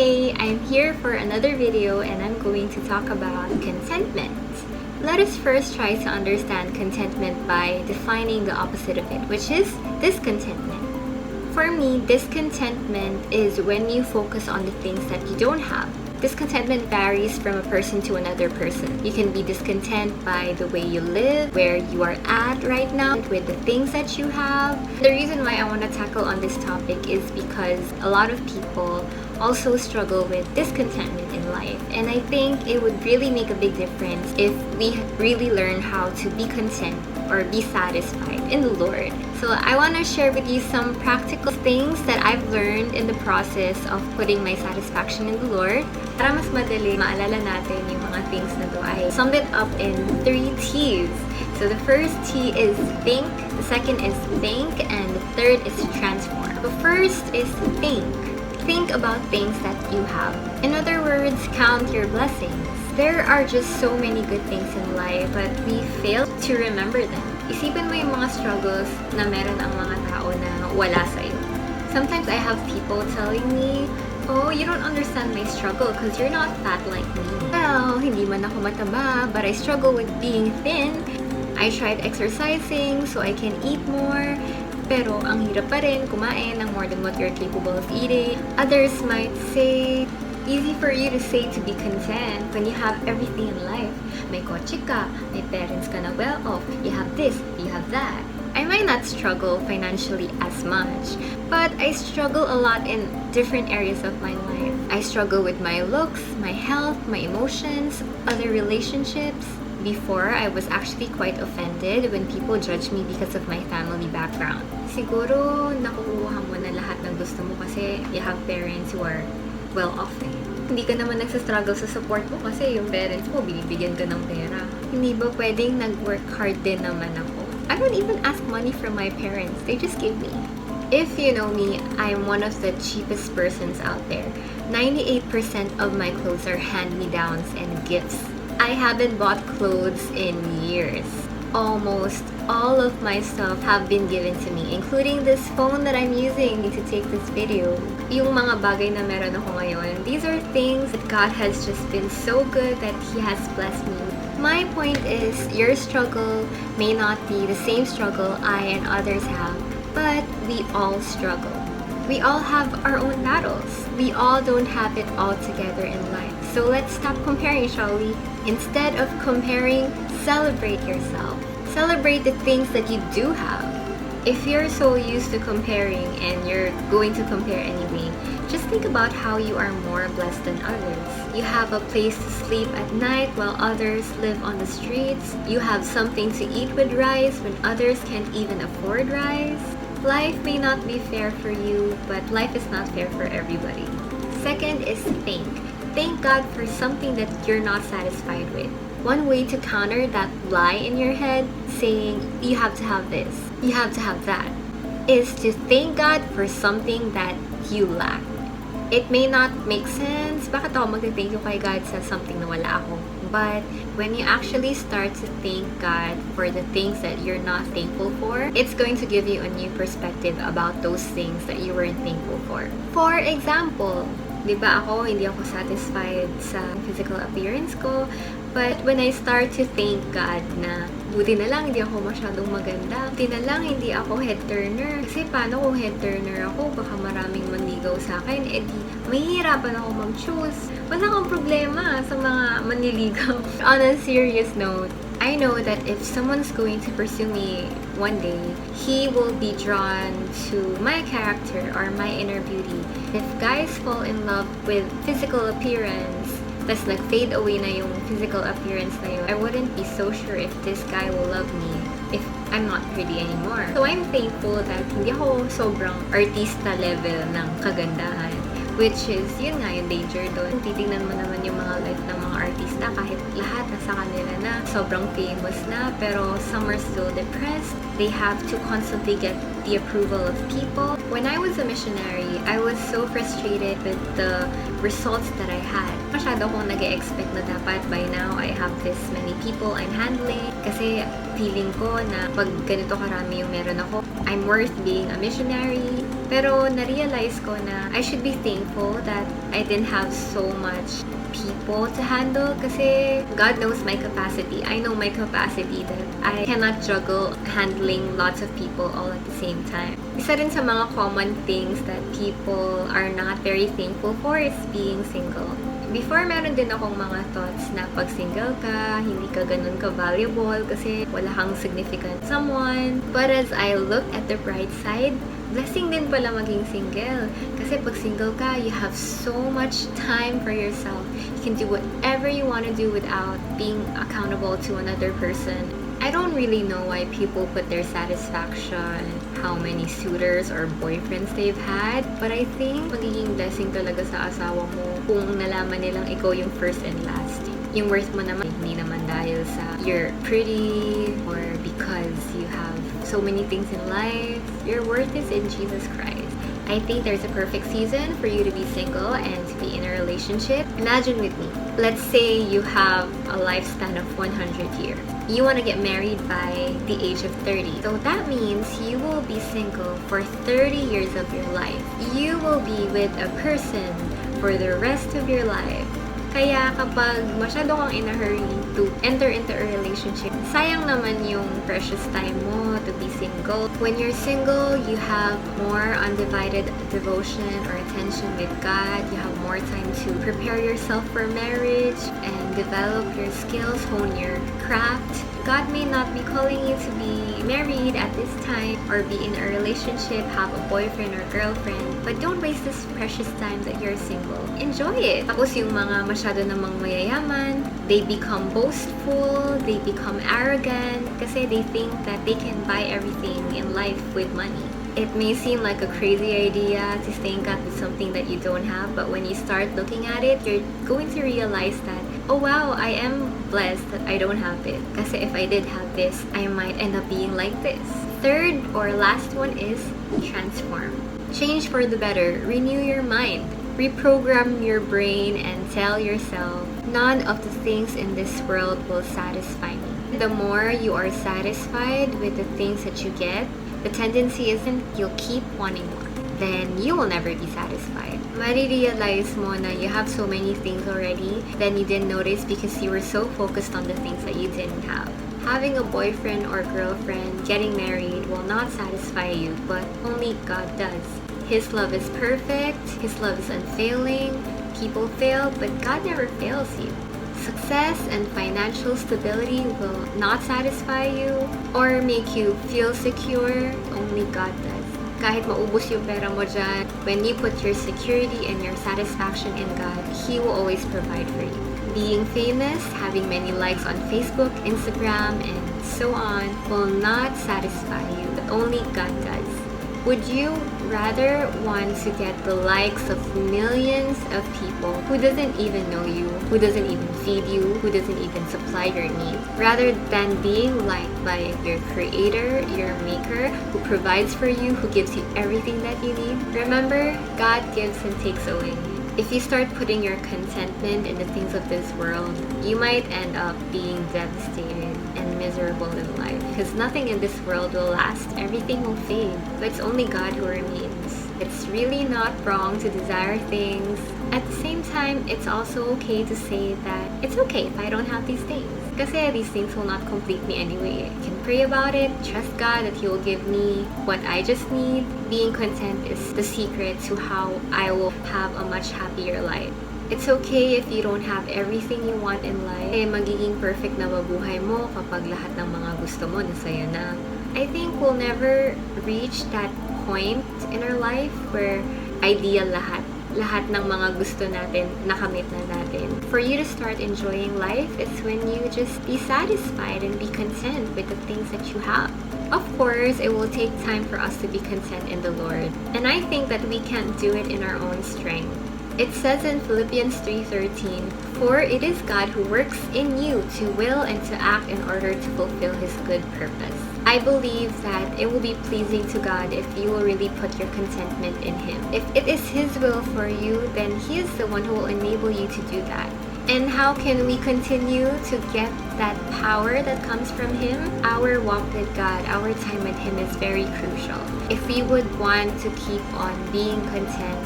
Hey, I'm here for another video and I'm going to talk about contentment. Let us first try to understand contentment by defining the opposite of it, which is discontentment. For me, discontentment is when you focus on the things that you don't have. Discontentment varies from a person to another person. You can be discontent by the way you live, where you are at right now, with the things that you have. The reason why I want to tackle on this topic is because a lot of people also struggle with discontentment in life. And I think it would really make a big difference if we really learn how to be content or be satisfied in the Lord. So I want to share with you some practical things that I've learned in the process of putting my satisfaction in the Lord. Para mas madali maalala natin yung mga things na to, I summed it up in 3 T's. So the first T is think, the second is think, and the third is transform. The first is think. Think about things that you have. In other words, count your blessings. There are just so many good things in life, but we fail to remember them. Isipin mo yung mga struggles na meron ang mga tao na wala sa'yo. Sometimes I have people telling me, oh, you don't understand my struggle because you're not fat like me. Well, hindi man ako mataba, but I struggle with being thin. I tried exercising so I can eat more. Pero ang hirap pa rin kumain ng more than what you're capable of eating. Others might say, easy for you to say to be content when you have everything in life. May kotse ka, may parents ka na well off, you have this, you have that. I might not struggle financially as much, but I struggle a lot in different areas of my life. I struggle with my looks, my health, my emotions, other relationships. Before, I was actually quite offended when people judge me because of my family background. Siguro, nakukuha mo na lahat ng gusto mo kasi you have parents who are well off eh. Hindi ka naman nagsastruggle sa support mo kasi yung parents mo, binibigyan ka ng pera. Hindi ba pwedeng nag-work hard din naman ako? I don't even ask money from my parents. They just give me. If you know me, I'm one of the cheapest persons out there. 98% of my clothes are hand-me-downs and gifts. I haven't bought clothes in years. Almost all of my stuff have been given to me, including this phone that I'm using to take this video. Yung mga bagay na meron ako ngayon, these are things that God has just been so good that He has blessed me. My point is, your struggle may not be the same struggle I and others have, but we all struggle. We all have our own battles. We all don't have it all together in life. So let's stop comparing, shall we? Instead of comparing, celebrate yourself. Celebrate the things that you do have. If you're so used to comparing and you're going to compare anyway, just think about how you are more blessed than others. You have a place to sleep at night while others live on the streets. You have something to eat with rice when others can't even afford rice. Life may not be fair for you, but life is not fair for everybody. Second is think. Thank God for something that you're not satisfied with. One way to counter that lie in your head, saying you have to have this, you have to have that, is to thank God for something that you lack. It may not make sense, bakit ako mag-thank you kay God sa something na wala ako? But when you actually start to thank God for the things that you're not thankful for, it's going to give you a new perspective about those things that you weren't thankful for. For example, di ba ako, hindi ako satisfied sa physical appearance ko. But when I start to thank God na buti na lang hindi ako masyadong maganda, buti na lang hindi ako head turner. Kasi paano kung head turner ako, baka maraming manligaw sa akin, di mahihirapan ako mag-choose. Wala akong problema sa mga manliligaw. On a serious note, I know that if someone's going to pursue me one day, he will be drawn to my character or my inner beauty. If guys fall in love with physical appearance, tas nag-fade away na yung physical appearance na yun, I wouldn't be so sure if this guy will love me if I'm not pretty anymore. So I'm thankful that hindi ako sobrang artista level ng kagandahan. Which is, yun nga yung danger doon. Titingnan mo naman yung mga life ng mga artista kahit lahat nasa kanila na sobrang famous na pero some are still depressed. They have to constantly get the approval of people. When I was a missionary, I was so frustrated with the results that I had. Masyado akong nag-expect na dapat by now I have this many people I'm handling kasi feeling ko na pag ganito karami yung meron ako, I'm worth being a missionary. Pero na-realize ko na I should be thankful that I I didn't have so much people to handle kasi God knows my capacity. I know my capacity that I cannot juggle handling lots of people all at the same time. Isa rin sa mga common things that people are not very thankful for is being single. Before, meron din akong mga thoughts na pag single ka, hindi ka ganun ka-valuable kasi wala kang significant someone. But as I look at the bright side, blessing din pala maging single. Kasi pag single ka, you have so much time for yourself. You can do whatever you want to do without being accountable to another person. I don't really know why people put their satisfaction, how many suitors or boyfriends they've had, but I think magiging blessing talaga sa asawa mo kung nalaman nilang ikaw yung first and last. Yung worth mo naman, hindi naman dahil sa you're pretty or because you have so many things in life. Your worth is in Jesus Christ. I think there's a perfect season for you to be single and to be in a relationship. Imagine with me, let's say you have a lifespan of 100 years. You want to get married by the age of 30. So that means you will be single for 30 years of your life. You will be with a person for the rest of your life. Kaya kapag masyado kang in a hurry to enter into a relationship, sayang naman yung precious time mo to be single. When you're single, you have more undivided devotion or attention with God. You have more time to prepare yourself for marriage and develop your skills, hone your craft. God may not be calling you to be married at this time or be in a relationship, have a boyfriend or girlfriend, but don't waste this precious time that you're single. Enjoy it! Tapos yung mga masyado namang mayayaman, they become boastful, they become arrogant, kasi they think that they can buy everything in life with money. It may seem like a crazy idea to think up with something that you don't have, but when you start looking at it, you're going to realize that, oh wow, I am blessed that I don't have it. Kasi if I did have this, I might end up being like this. Third or last one is transform. Change for the better. Renew your mind. Reprogram your brain and tell yourself, none of the things in this world will satisfy me. The more you are satisfied with the things that you get, the tendency isn't you'll keep wanting more. Then you will never be satisfied. Marirealize mo na you have so many things already, then you didn't notice because you were so focused on the things that you didn't have. Having a boyfriend or girlfriend, getting married will not satisfy you, but only God does. His love is perfect, His love is unfailing. People fail, but God never fails you. Success and financial stability will not satisfy you or make you feel secure. Only God does. Kahit maubos yung pera mo dyan, when you put your security and your satisfaction in God, He will always provide for you. Being famous, having many likes on Facebook, Instagram, and so on will not satisfy you, but only God does. Would you rather want to get the likes of millions of people who doesn't even know you, who doesn't even feed you, who doesn't even supply your needs, rather than being liked by your creator, your maker, who provides for you, who gives you everything that you need? Remember, God gives and takes away. If you start putting your contentment in the things of this world, you might end up being devastated and miserable in life because nothing in this world will last. Everything will fade, but it's only God who remains. It's really not wrong to desire things. At the same time, it's also okay to say that it's okay if I don't have these things. Kasi these things will not complete me anyway. I can pray about it, trust God that He will give me what I just need. Being content is the secret to how I will have a much happier life. It's okay if you don't have everything you want in life. Eh, magiging perfect na mabuhay mo kapag lahat ng mga gusto mo nasa'yo na. I think we'll never reach that point in our life where ideal lahat. Lahat ng mga gusto natin, nakamit na natin. For you to start enjoying life, it's when you just be satisfied and be content with the things that you have. Of course, it will take time for us to be content in the Lord. And I think that we can't do it in our own strength. It says in Philippians 3:13, "For it is God who works in you to will and to act in order to fulfill His good purpose." I believe that it will be pleasing to God if you will really put your contentment in Him. If it is His will for you, then He is the one who will enable you to do that. And how can we continue to get that power that comes from Him? Our walk with God, our time with Him is very crucial. If we would want to keep on being content,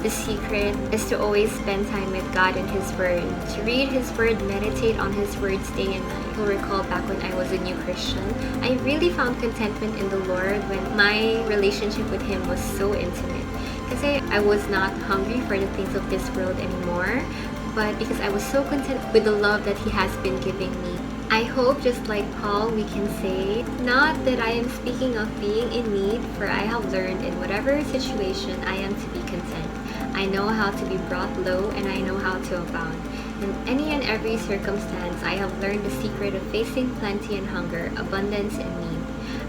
The secret is to always spend time with God and His Word, to read His Word, meditate on His words day and night. You'll recall back when I was a new Christian, I really found contentment in the Lord when my relationship with Him was so intimate. Kasi I was not hungry for the things of this world anymore, but because I was so content with the love that He has been giving me. I hope, just like Paul, we can say, not that I am speaking of being in need, for I have learned in whatever situation I am to be content. I know how to be brought low, and I know how to abound. In any and every circumstance, I have learned the secret of facing plenty and hunger, abundance and need.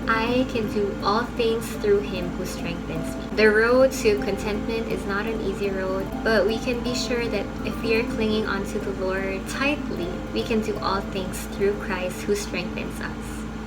I can do all things through Him who strengthens me. The road to contentment is not an easy road, but we can be sure that if we are clinging onto the Lord tightly, we can do all things through Christ who strengthens us.